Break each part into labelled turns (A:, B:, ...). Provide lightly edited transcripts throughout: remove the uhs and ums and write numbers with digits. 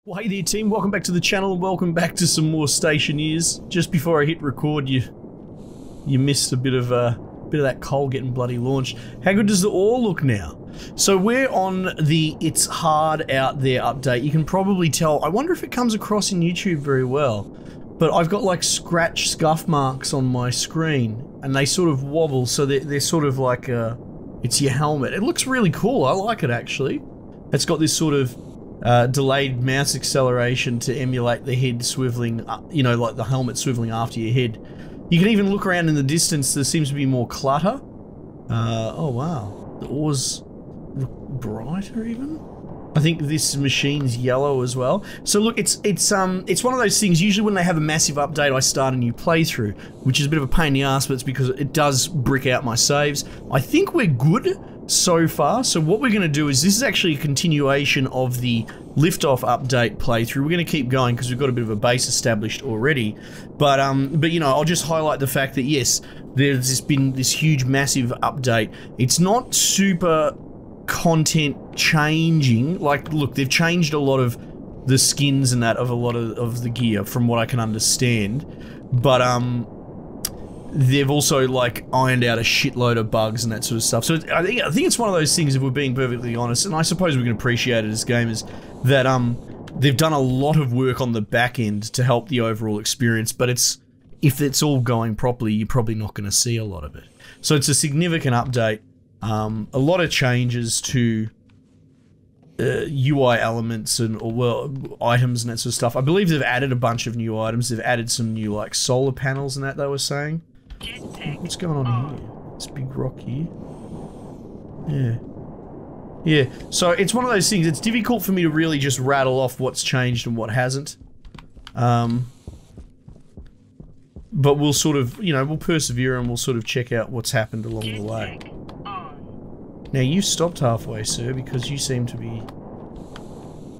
A: Well, hey there team, welcome back to the channel and welcome back to some more Stationeers. Just before I hit record, you missed a bit of that coal getting bloody launched. How good does the ore look now? So we're on the It's Hard Out There update. You can probably tell, I wonder if it comes across in YouTube very well, but I've got like scratch scuff marks on my screen and they sort of wobble, so they're sort of like it's your helmet. It looks really cool, I like it actually. It's got this sort of delayed mouse acceleration to emulate the head swiveling, you know, like the helmet swiveling after your head. You can even look around in the distance, there seems to be more clutter. Oh wow, the ores look brighter even. I think this machine's yellow as well. So look, it's one of those things, usually when they have a massive update I start a new playthrough, which is a bit of a pain in the ass, but it's because it does brick out my saves. I think we're good so far, so what we're going to do is, this is actually a continuation of the liftoff update playthrough. We're going to keep going because we've got a bit of a base established already, but you know, I'll just highlight the fact that yes, there's been this huge massive update. It's not super content changing, like look, they've changed a lot of the skins and that of a lot of the gear from what I can understand, but they've also like ironed out a shitload of bugs and that sort of stuff. So I think it's one of those things, if we're being perfectly honest, and I suppose we can appreciate it as gamers, that they've done a lot of work on the back end to help the overall experience, but if it's all going properly, you're probably not going to see a lot of it. So it's a significant update, a lot of changes to UI elements and items and that sort of stuff. I believe they've added a bunch of new items. They've added some new like solar panels and that they were saying. What's going on here? This big rock here. Yeah. So it's one of those things. It's difficult for me to really just rattle off what's changed and what hasn't. But we'll sort of, you know, we'll persevere and we'll sort of check out what's happened along the way. Now you stopped halfway, sir, because you seem to be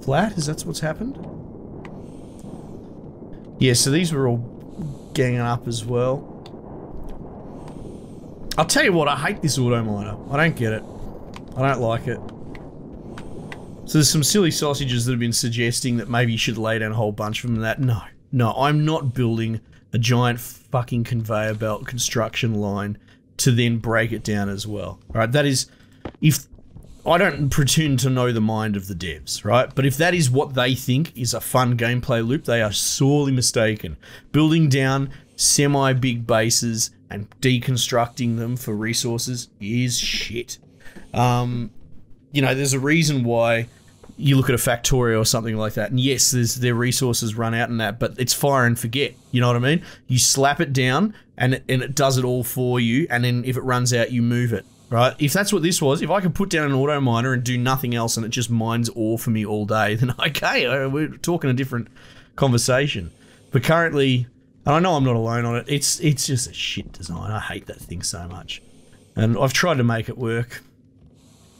A: flat. Is that what's happened? Yeah, so these were all ganging up as well. I'll tell you what, I hate this auto miner. I don't get it. I don't like it. So there's some silly sausages that have been suggesting that maybe you should lay down a whole bunch of them and that. No, I'm not building a giant fucking conveyor belt construction line to then break it down as well. Alright, that is... If I don't pretend to know the mind of the devs, right? But if that is what they think is a fun gameplay loop, they are sorely mistaken. Building down semi-big bases and deconstructing them for resources is shit. You know, there's a reason why you look at a Factorio or something like that, and yes, their resources run out in that, but it's fire and forget, you know what I mean? You slap it down, and it does it all for you, and then if it runs out, you move it. Right? If that's what this was, if I could put down an auto miner and do nothing else and it just mines ore for me all day, then okay, we're talking a different conversation. But currently, and I know I'm not alone on it, it's just a shit design. I hate that thing so much. And I've tried to make it work.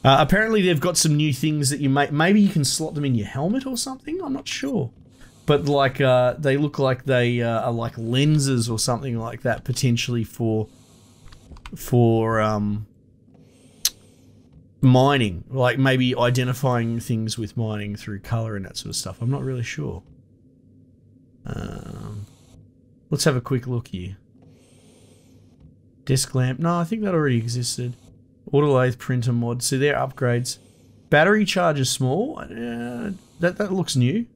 A: Apparently they've got some new things that you maybe you can slot them in your helmet or something, I'm not sure. But like, they look like they are like lenses or something like that, potentially for mining, like maybe identifying things with mining through color and that sort of stuff. I'm not really sure. Let's have a quick look here. Desk lamp. No, I think that already existed. Autolathe printer mod. So they're upgrades. Battery charger small. That looks new.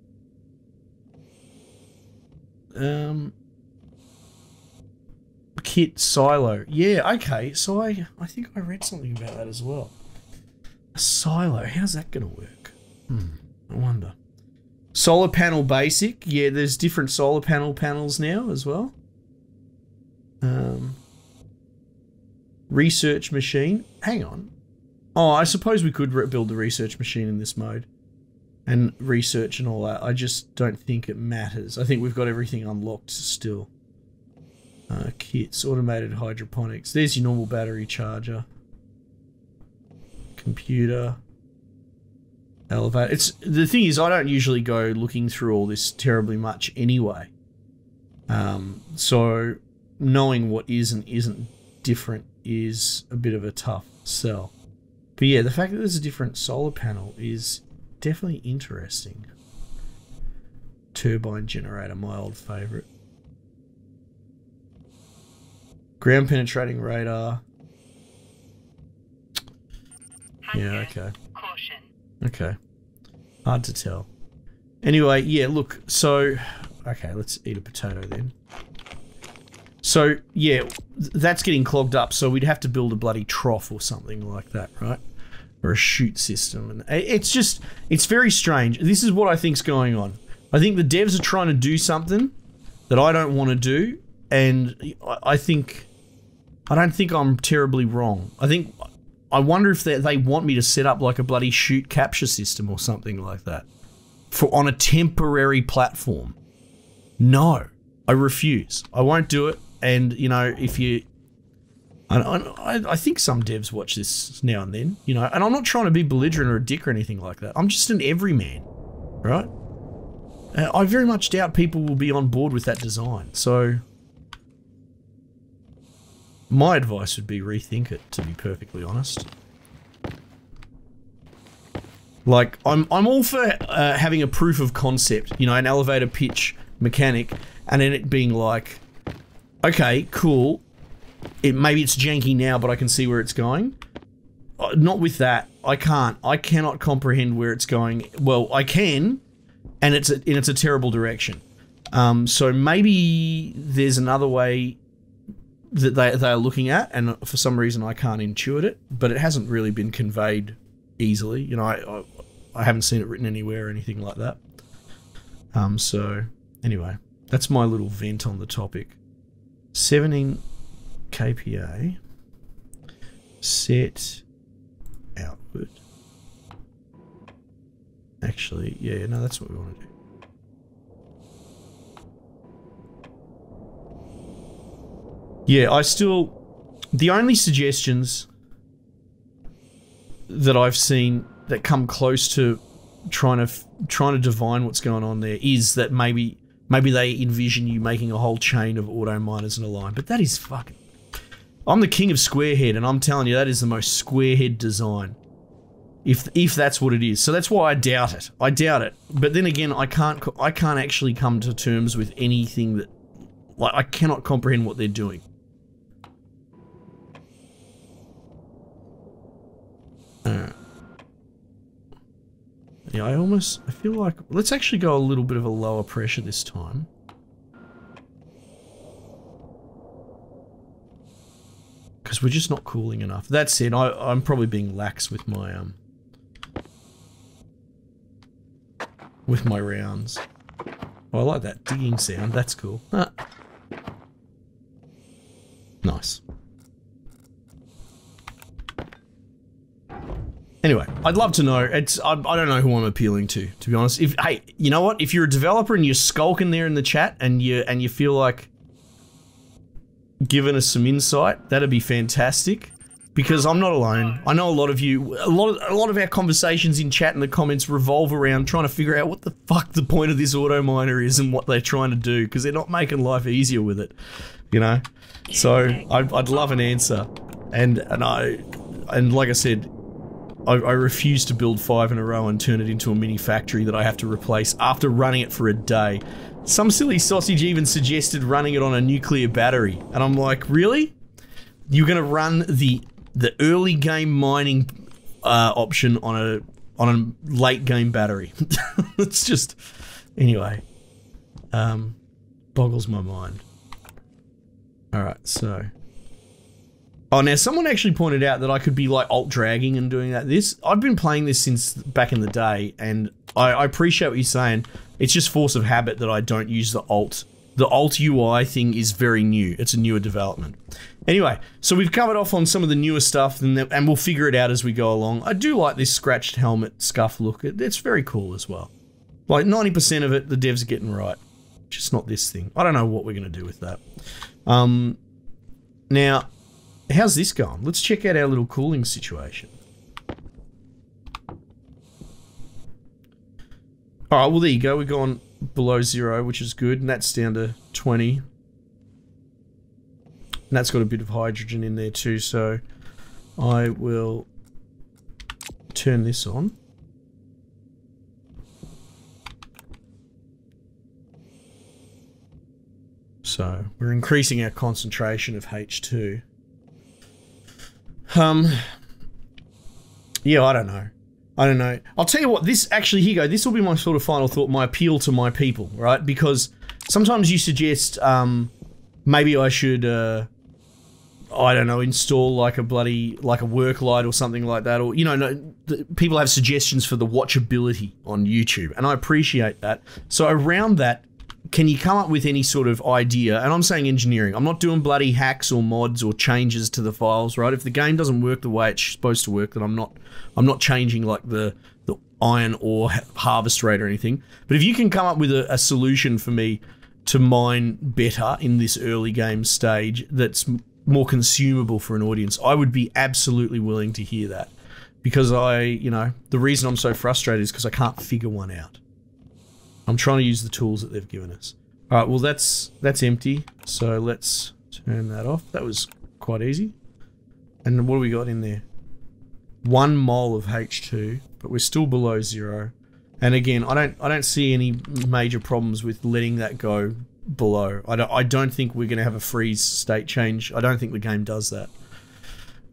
A: Kit silo. Yeah, okay. So I think I read something about that as well. A silo, how's that gonna work? I wonder. Solar panel basic, yeah, there's different solar panels now as well. Research machine, hang on. Oh, I suppose we could build the research machine in this mode. And research and all that, I just don't think it matters. I think we've got everything unlocked still. Kits, automated hydroponics, there's your normal battery charger. Computer, elevator. The thing is, I don't usually go looking through all this terribly much anyway. So knowing what is and isn't different is a bit of a tough sell. But yeah, the fact that there's a different solar panel is definitely interesting. Turbine generator, my old favourite. Ground penetrating radar. Yeah, okay.
B: Caution.
A: Okay. Hard to tell. Anyway, yeah, look, so... Okay, let's eat a potato then. So, yeah, that's getting clogged up, so we'd have to build a bloody trough or something like that, right? Or a chute system. And it's just... It's very strange. This is what I think's going on. I think the devs are trying to do something that I don't want to do, and I don't think I'm terribly wrong. I wonder if they want me to set up like a bloody chute capture system or something like that on a temporary platform. No, I refuse. I won't do it. And you know, if you, I think some devs watch this now and then. You know, and I'm not trying to be belligerent or a dick or anything like that. I'm just an everyman, right? I very much doubt people will be on board with that design. So my advice would be rethink it, to be perfectly honest. Like, I'm all for having a proof of concept, you know, an elevator pitch mechanic, and then it being like, okay, cool, maybe it's janky now, but I can see where it's going. Not with that. I cannot comprehend where it's going. Well, I can, and it's a terrible direction. So maybe there's another way that they're looking at, and for some reason I can't intuit it, but it hasn't really been conveyed easily. You know, I haven't seen it written anywhere or anything like that. So anyway, that's my little vent on the topic. 17 kPa set outward. Actually, yeah, no, that's what we want to do. Yeah, the only suggestions that I've seen that come close to trying to divine what's going on there is that maybe they envision you making a whole chain of auto miners in a line, but that is fucking... I'm the king of squarehead, and I'm telling you, that is the most squarehead design. If that's what it is. So that's why I doubt it. I doubt it. But then again, I can't actually come to terms with anything that... Like, I cannot comprehend what they're doing. Yeah, I feel like... Let's actually go a little bit of a lower pressure this time. Because we're just not cooling enough. That said, I'm probably being lax with my, rounds. Oh, I like that digging sound. That's cool. Ah. Nice. Anyway, I'd love to know. I don't know who I'm appealing to be honest. Hey, you know what? If you're a developer and you're skulking there in the chat and you feel like giving us some insight, that'd be fantastic. Because I'm not alone. I know a lot of you. A lot of our conversations in chat and the comments revolve around trying to figure out what the fuck the point of this auto miner is and what they're trying to do, because they're not making life easier with it, you know. So I'd love an answer, and like I said. I refuse to build 5 in a row and turn it into a mini factory that I have to replace after running it for a day. Some silly sausage even suggested running it on a nuclear battery, and I'm like, really? You're gonna run the early game mining option on a late game battery? It's just, anyway, boggles my mind. All right, so. Oh, now someone actually pointed out that I could be like alt dragging and doing that. I've been playing this since back in the day, and I appreciate what you're saying. It's just force of habit that I don't use the alt. The alt UI thing is very new. It's a newer development. Anyway, so we've covered off on some of the newer stuff, and we'll figure it out as we go along. I do like this scratched helmet scuff look. It's very cool as well. Like 90% of it, the devs are getting right. Just not this thing. I don't know what we're going to do with that. Now... How's this going? Let's check out our little cooling situation. Alright, well there you go. We've gone below 0, which is good, and that's down to 20. And that's got a bit of hydrogen in there too, so I will turn this on. So we're increasing our concentration of H2. Yeah, I don't know. I'll tell you what, this actually, here you go, this will be my sort of final thought, my appeal to my people, right? Because sometimes you suggest, maybe I should, I don't know, install like a work light or something like that, or, you know, people have suggestions for the watchability on YouTube, and I appreciate that. So around that, can you come up with any sort of idea? And I'm saying engineering. I'm not doing bloody hacks or mods or changes to the files, right? If the game doesn't work the way it's supposed to work, then I'm not changing like the iron ore harvest rate or anything. But if you can come up with a solution for me to mine better in this early game stage that's more consumable for an audience, I would be absolutely willing to hear that. Because you know, the reason I'm so frustrated is because I can't figure one out. I'm trying to use the tools that they've given us. All right, well, that's empty. So let's turn that off. That was quite easy. And what do we got in there? 1 mole of H2, but we're still below 0. And again, I don't see any major problems with letting that go below. I don't think we're going to have a freeze state change. I don't think the game does that.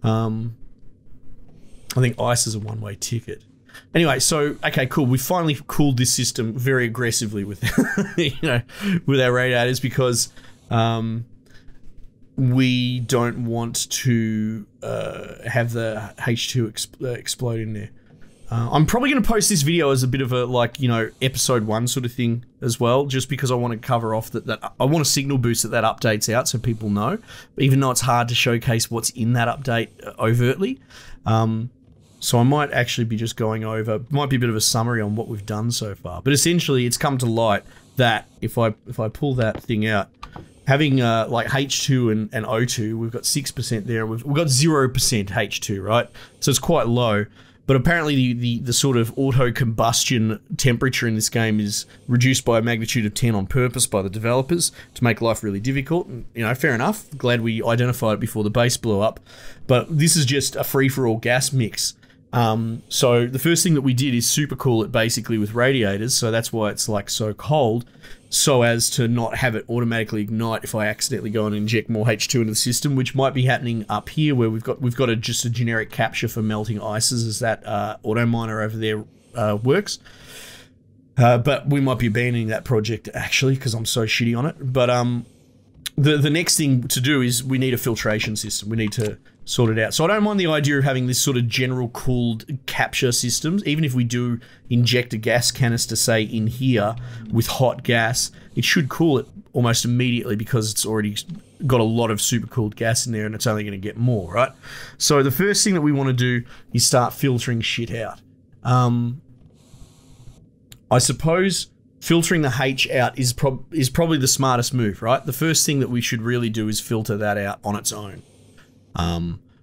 A: I think ice is a one-way ticket. Anyway, so okay, cool. We finally cooled this system very aggressively with, you know, with our radiators because we don't want to have the H2 explode in there. I'm probably going to post this video as a bit of a, like, you know, episode 1 sort of thing as well, just because I want to cover off that I want a signal boost that updates out so people know, even though it's hard to showcase what's in that update overtly. So I might actually be just going over, might be a bit of a summary on what we've done so far. But essentially, it's come to light that if I pull that thing out, having like H2 and O2, we've got 6% there. We've got 0% H2, right? So it's quite low. But apparently the sort of auto combustion temperature in this game is reduced by a magnitude of 10 on purpose by the developers to make life really difficult. And, you know, fair enough. Glad we identified it before the base blew up. But this is just a free-for-all gas mix. So the first thing that we did is supercool it basically with radiators, so that's why it's like so cold, so as to not have it automatically ignite if I accidentally go and inject more H2 into the system, which might be happening up here where we've got just a generic capture for melting ices as that auto miner over there works. But we might be abandoning that project actually because I'm so shitty on it. But the next thing to do is we need a filtration system. We need to sort it out. So I don't mind the idea of having this sort of general cooled capture systems. Even if we do inject a gas canister, say, in here with hot gas, it should cool it almost immediately because it's already got a lot of supercooled gas in there and it's only going to get more, right? So the first thing that we want to do is start filtering shit out. I suppose filtering the H out is probably the smartest move, right? The first thing that we should really do is filter that out on its own.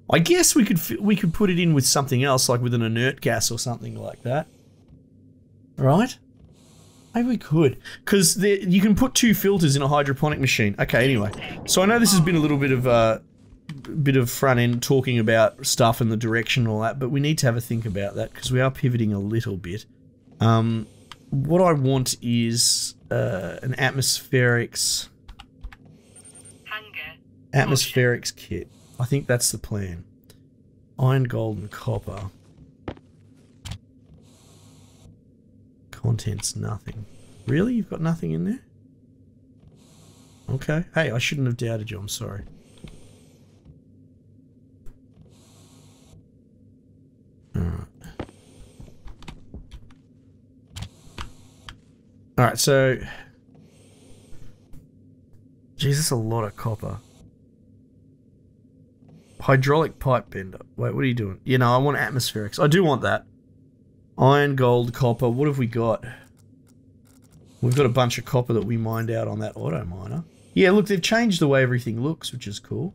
A: I guess we could put it in with something else, like with an inert gas or something like that. Right? Maybe we could, because you can put 2 filters in a hydroponic machine. Okay, anyway. So I know this has been a little bit of front end talking about stuff and the direction and all that, but we need to have a think about that because we are pivoting a little bit. What I want is an atmospherics kit. I think that's the plan. Iron, gold, and copper. Contents, nothing. Really? You've got nothing in there? Okay. Hey, I shouldn't have doubted you. I'm sorry. Alright. Alright, so... Geez, that's a lot of copper. Hydraulic pipe bender. Wait, what are you doing? You know, I want atmospherics. I do want that. Iron, gold, copper. What have we got? We've got a bunch of copper that we mined out on that auto miner. Yeah, look, they've changed the way everything looks, which is cool.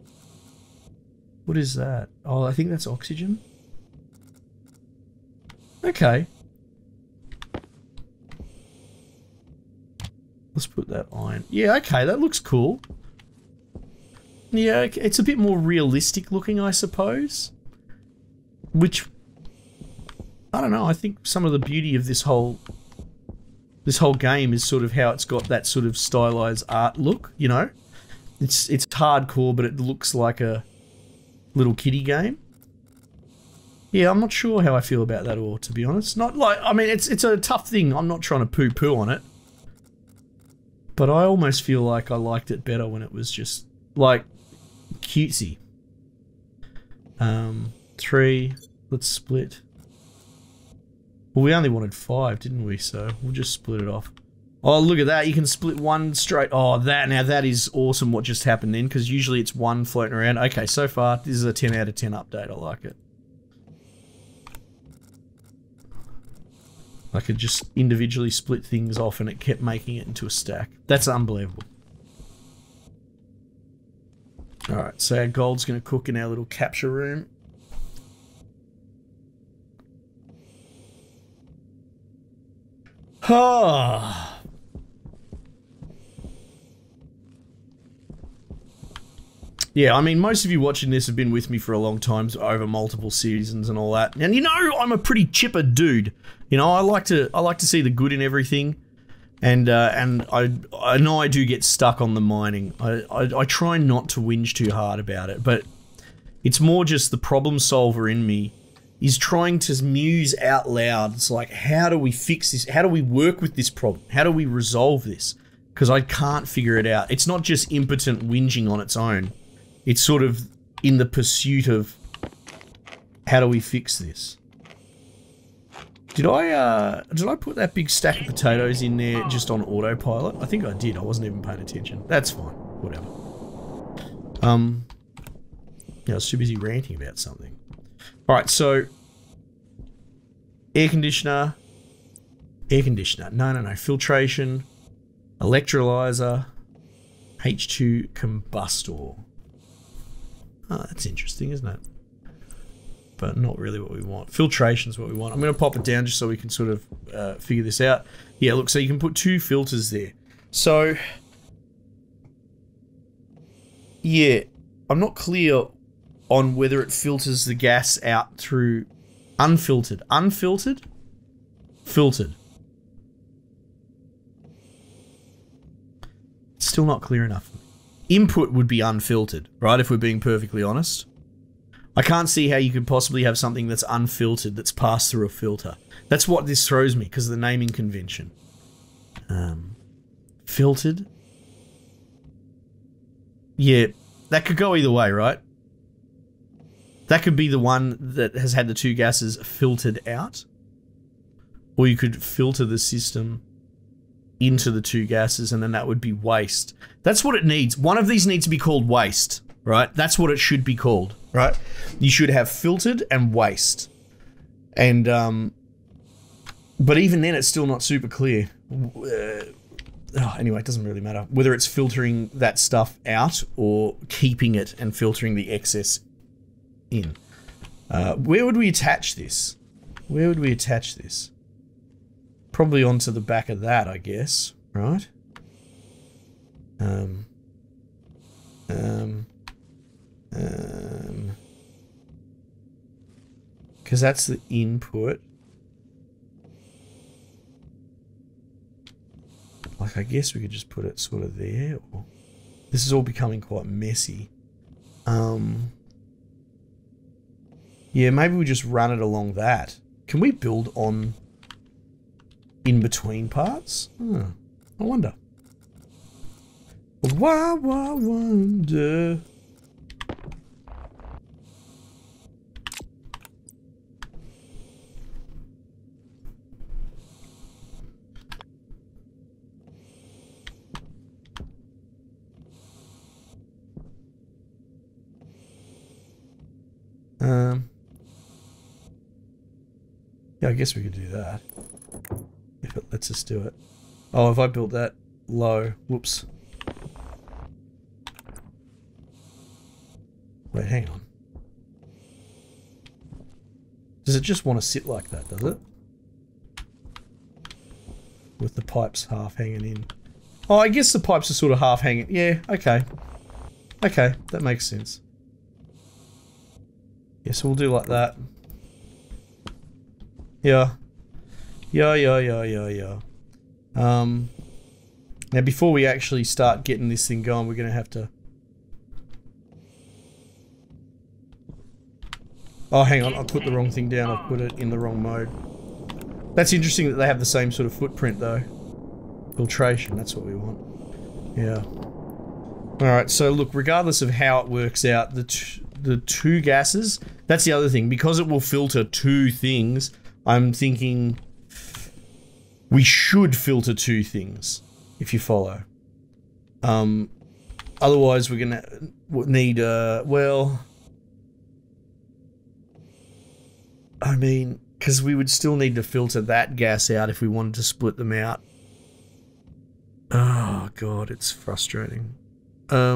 A: What is that? Oh, I think that's oxygen. Okay. Let's put that iron. Yeah, okay, that looks cool. Yeah, it's a bit more realistic looking, I suppose. Which, I don't know, I think some of the beauty of this whole game is sort of how it's got that sort of stylized art look, you know? It's hardcore, but it looks like a little kiddie game. Yeah, I'm not sure how I feel about that all, to be honest. Not like, I mean, it's a tough thing. I'm not trying to poo-poo on it. But I almost feel like I liked it better when it was just, like, cutesy. 3, let's split. Well, we only wanted 5, didn't we? So we'll just split it off. Oh, look at that. You can split one straight. Oh, now that is awesome what just happened then, because usually it's one floating around. Okay, so far, this is a 10 out of 10 update. I like it. I could just individually split things off and it kept making it into a stack. That's unbelievable. Alright, so our gold's going to cook in our little capture room. Ah. Yeah, I mean, most of you watching this have been with me for a long time, over multiple seasons and all that. And you know, I'm a pretty chipper dude. You know, I like to see the good in everything, and I know I do get stuck on the mining. I try not to whinge too hard about it, but it's more just the problem solver in me is trying to muse out loud. It's like, how do we fix this? How do we work with this problem? How do we resolve this? Because I can't figure it out. It's not just impotent whinging on its own. It's sort of in the pursuit of how do we fix this? Did I put that big stack of potatoes in there just on autopilot? I think I did. I wasn't even paying attention. That's fine. Whatever. Yeah, I was too busy ranting about something. All right, so air conditioner. No. Filtration, electrolyzer, H2 combustor. Oh, that's interesting, isn't it? But not really what we want. Filtration's what we want. I'm going to pop it down just so we can sort of figure this out. Yeah, look, so you can put 2 filters there. So, yeah, I'm not clear on whether it filters the gas out through unfiltered. Unfiltered? Filtered. Still not clear enough. Input would be unfiltered, right, if we're being perfectly honest. I can't see how you could possibly have something that's unfiltered that's passed through a filter. That's what this throws me, because of the naming convention. Filtered? Yeah, that could go either way, right? That could be the one that has had the 2 gases filtered out. Or you could filter the system into the 2 gases, and then that would be waste. That's what it needs. One of these needs to be called waste, right? That's what it should be called, right? You should have filtered and waste. And, but even then, it's still not super clear. Anyway, it doesn't really matter. Whether it's filtering that stuff out or keeping it and filtering the excess in. Where would we attach this? Where would we attach this? Probably onto the back of that, I guess, right? Because that's the input. Like, I guess we could just put it sort of there. Or this is all becoming quite messy. Yeah, maybe we just run it along that. Can we build on in between parts? I wonder. Why wonder? Yeah, I guess we could do that. If it lets us do it. Oh, have I built that low? Whoops. Wait, hang on. Does it just want to sit like that, does it? With the pipes half hanging in. Oh, I guess the pipes are sort of half hanging. Yeah, okay. Okay, that makes sense. Yeah, so we'll do like that. Yeah. Yeah. Now before we actually start getting this thing going, we're going to have to Oh, hang on, I put the wrong thing down. I put it in the wrong mode. That's interesting that they have the same sort of footprint, though. Filtration, that's what we want. Yeah. Alright, so look, regardless of how it works out, the two gases, that's the other thing. Because it will filter two things, I'm thinking we should filter two things, if you follow. Otherwise, we're gonna need, well... I mean, because we would still need to filter that gas out if we wanted to split them out. Oh, God, it's frustrating. I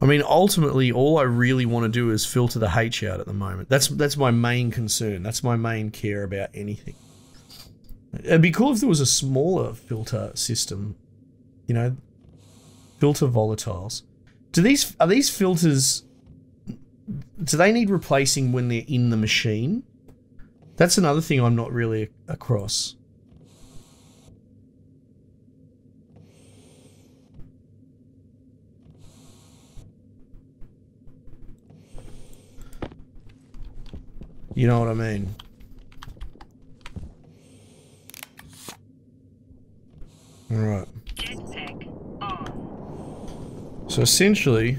A: mean, ultimately, all I really want to do is filter the H out at the moment. That's my main concern. That's my main care about anything. It'd be cool if there was a smaller filter system. You know, filter volatiles. Are these filters... Do they need replacing when they're in the machine? That's another thing I'm not really across. You know what I mean? Alright. So essentially...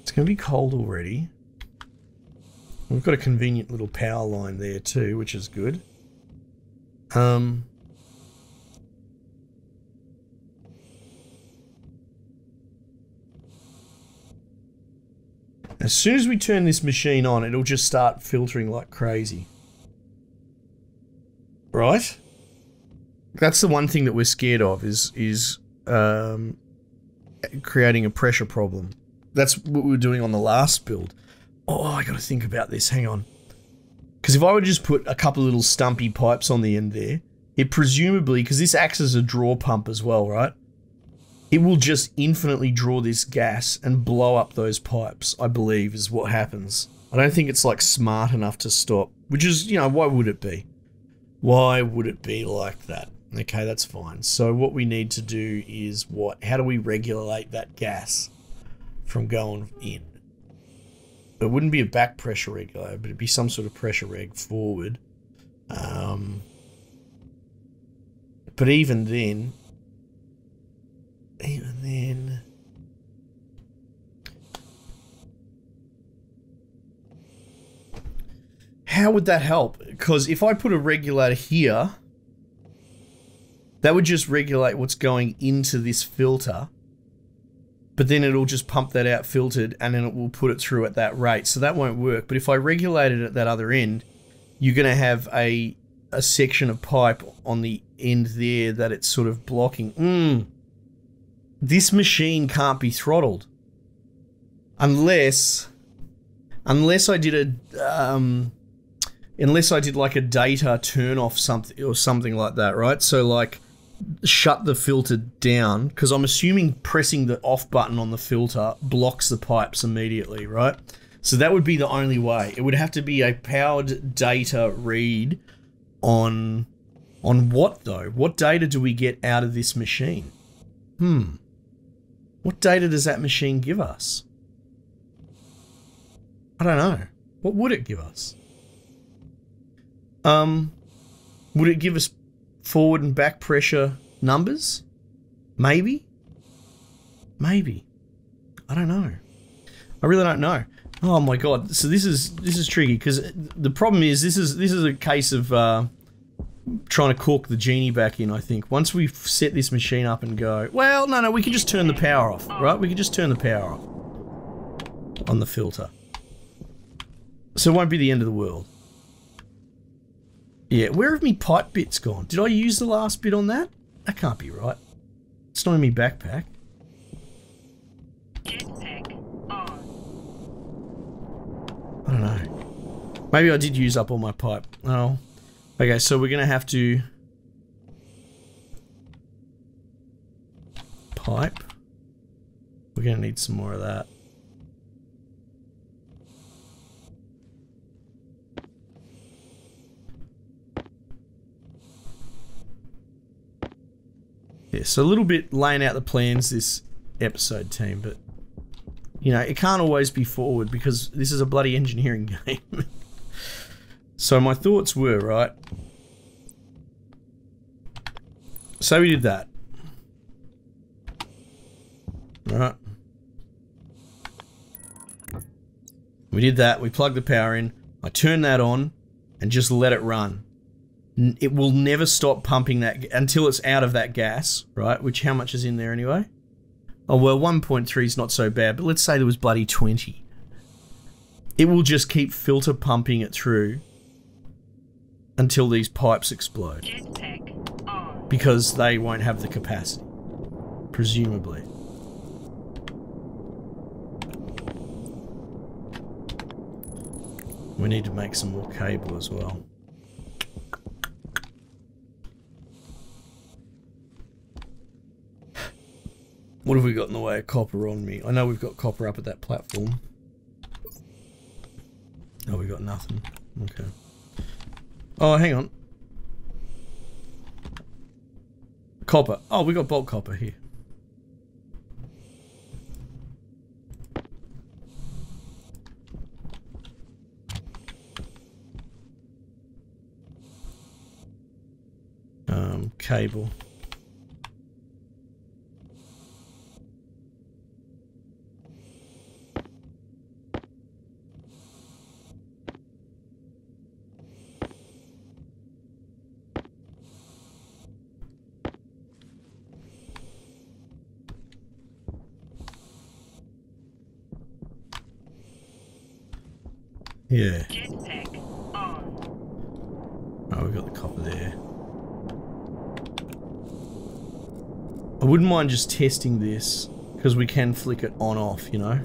A: It's going to be cold already. We've got a convenient little power line there too, which is good. As soon as we turn this machine on, it'll just start filtering like crazy. Right? That's the one thing that we're scared of, is creating a pressure problem. That's what we were doing on the last build. Oh, I gotta think about this, hang on. Because if I would just put a couple of little stumpy pipes on the end there, it presumably, because this acts as a draw pump as well, right? It will just infinitely draw this gas and blow up those pipes, I believe, is what happens. I don't think it's like smart enough to stop, which is, you know, why would it be? Why would it be like that? Okay, that's fine. So what we need to do is what? How do we regulate that gas from going in? It wouldn't be a back pressure regulator, but it'd be some sort of pressure reg forward. But even then, how would that help? Because if I put a regulator here, that would just regulate what's going into this filter, but then it'll just pump that out filtered and then it will put it through at that rate. So that won't work. But if I regulate it at that other end, you're going to have a section of pipe on the end there that it's sort of blocking. This machine can't be throttled unless I did like a data turn off something or something like that, right? So like shut the filter down, because I'm assuming pressing the off button on the filter blocks the pipes immediately, right? So that would be the only way. It would have to be a powered data read on what though? What data do we get out of this machine? What data does that machine give us? I don't know. What would it give us? Would it give us forward and back pressure numbers? Maybe. Maybe. I don't know. I really don't know. Oh my god. So this is tricky, because the problem is this is a case of trying to cork the genie back in, I think. Once we set this machine up and go, well, no, we can just turn the power off, right? We can just turn the power off on the filter. So it won't be the end of the world. Yeah, where have me pipe bits gone? Did I use the last bit on that? That can't be right. It's not in me backpack.
B: Jetpack on.
A: I don't know. Maybe I did use up all my pipe. Oh. Okay, so we're gonna have to pipe. We're gonna need some more of that. Yeah, so a little bit laying out the plans this episode, team, but You know, it can't always be forward because this is a bloody engineering game. So my thoughts were, right? So we did that. Right. We did that, we plugged the power in, I turned that on, and just let it run. It will never stop pumping that until it's out of that gas, right? Which, how much is in there anyway? Oh, well, 1.3 is not so bad, but let's say there was bloody 20. It will just keep filter pumping it through until these pipes explode. Because they won't have the capacity, presumably. We need to make some more cable as well. What have we got in the way of copper on me? I know we've got copper up at that platform. Oh, we got nothing. Okay. Oh, hang on. Copper. Oh, we got bulk copper here. Cable. Yeah. Oh, we got the copper there. I wouldn't mind just testing this, because we can flick it on off, you know?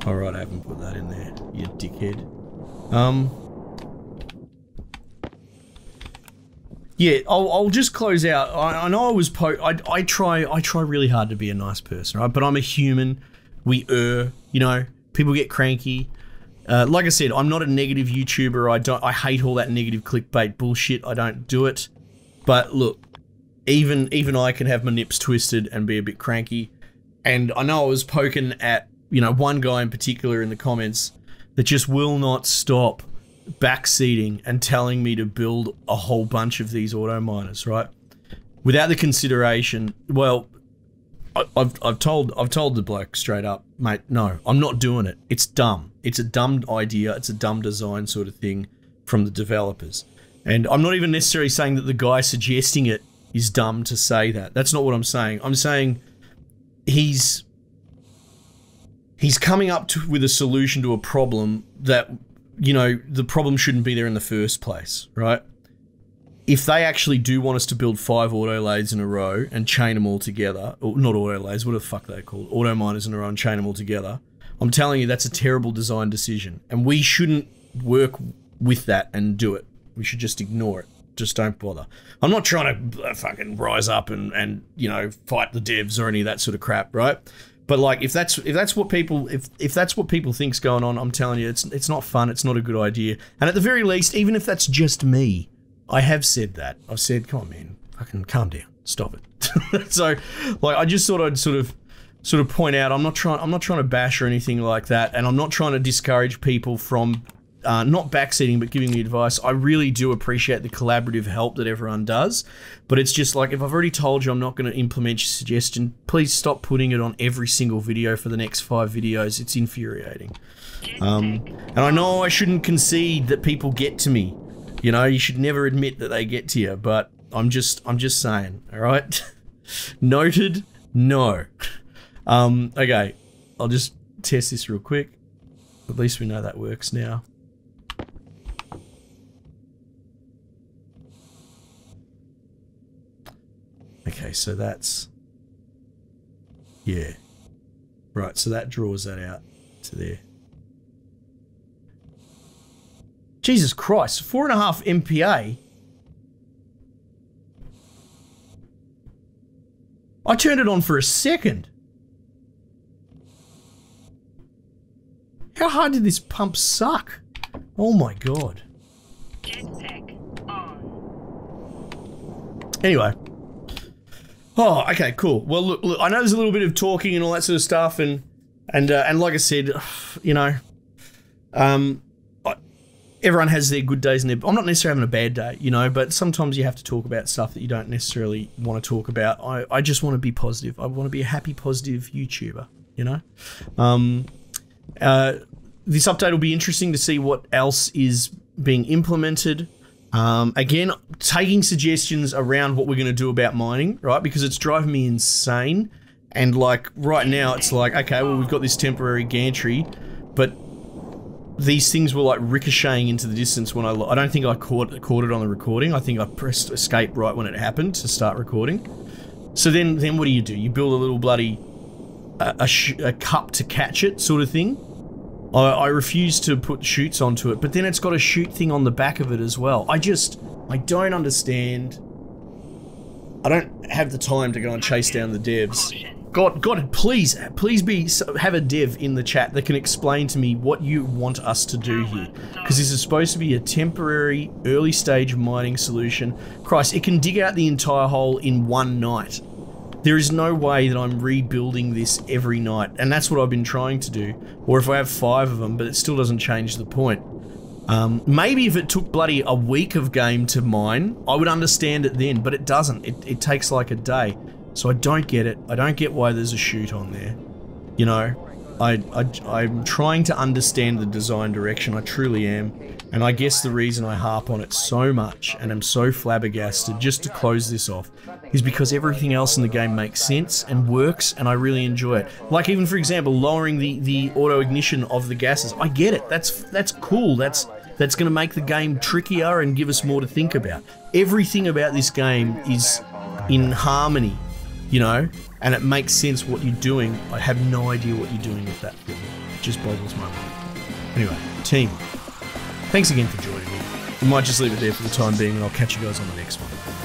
A: Alright, I haven't put that in there, you dickhead. Yeah, I'll just close out. I know I was I try really hard to be a nice person, right? But I'm a human. We err, you know. People get cranky. Like I said, I'm not a negative YouTuber. I hate all that negative clickbait bullshit. I don't do it. But look, even I can have my nips twisted and be a bit cranky. And I know I was poking at, you know, one guy in particular in the comments that just will not stop backseating and telling me to build a whole bunch of these auto miners, right? Without the consideration, well, I've told the bloke straight up, mate, no, I'm not doing it. It's dumb. It's a dumb idea. It's a dumb design sort of thing from the developers. And I'm not even necessarily saying that the guy suggesting it is dumb to say that. That's not what I'm saying. I'm saying he's coming up with a solution to a problem that, you know, the problem shouldn't be there in the first place, right? If they actually do want us to build 5 auto lathes in a row and chain them all together, or not auto lathes, what the fuck they're called, auto miners in a row and chain them all together, I'm telling you that's a terrible design decision. And we shouldn't work with that and do it. We should just ignore it. Just don't bother. I'm not trying to fucking rise up and you know, fight the devs or any of that sort of crap, right? But like, if that's what people think's going on, I'm telling you, it's not fun. It's not a good idea. And at the very least, even if that's just me, I have said that. I've said, come on, man, fucking calm down, stop it. So, like, I just thought I'd sort of point out, I'm not trying to bash or anything like that, and I'm not trying to discourage people from not backseating, but giving me advice. I really do appreciate the collaborative help that everyone does, but it's just like, if I've already told you I'm not going to implement your suggestion, please stop putting it on every single video for the next 5 videos. It's infuriating. And I know I shouldn't concede that people get to me. You know, you should never admit that they get to you, but I'm just saying, all right? Noted? No. Okay, I'll just test this real quick. At least we know that works now. Okay, so that's, yeah. Right, so that draws that out to there. Jesus Christ, 4.5 MPa. I turned it on for a second. How hard did this pump suck? Oh my god.
B: Jetpack on.
A: Anyway. Oh, okay, cool. Well, look, I know there's a little bit of talking and all that sort of stuff, and like I said, you know, everyone has their good days and their. I'm not necessarily having a bad day, you know, but sometimes you have to talk about stuff that you don't necessarily want to talk about. I just want to be positive. I want to be a happy, positive YouTuber, you know. This update will be interesting to see what else is being implemented. Again, taking suggestions around what we're going to do about mining, right? Because it's driving me insane. And like right now, it's like, okay, well, we've got this temporary gantry, but these things were like ricocheting into the distance when I don't think I caught it on the recording. I think I pressed escape right when it happened to start recording. So then what do? You build a little bloody a cup to catch it, sort of thing. I refuse to put chutes onto it, but then it's got a chute thing on the back of it as well. I don't understand. I don't have the time to go and chase down the devs. God, please have a dev in the chat that can explain to me what you want us to do here. Because this is supposed to be a temporary, early stage mining solution. Christ, it can dig out the entire hole in one night. There is no way that I'm rebuilding this every night, and that's what I've been trying to do. Or if I have 5 of them, but it still doesn't change the point. Maybe if it took bloody a week of game to mine, I would understand it then, but it doesn't. It takes like a day. So I don't get it. I don't get why there's a chute on there. You know, I'm trying to understand the design direction. I truly am. And I guess the reason I harp on it so much and am so flabbergasted just to close this off is because everything else in the game makes sense and works, and I really enjoy it. Like even, for example, lowering the auto ignition of the gases. I get it. That's cool. That's going to make the game trickier and give us more to think about. Everything about this game is in harmony, you know, and it makes sense what you're doing. I have no idea what you're doing with that thing. It just boggles my mind. Anyway, team, thanks again for joining me. We might just leave it there for the time being, and I'll catch you guys on the next one.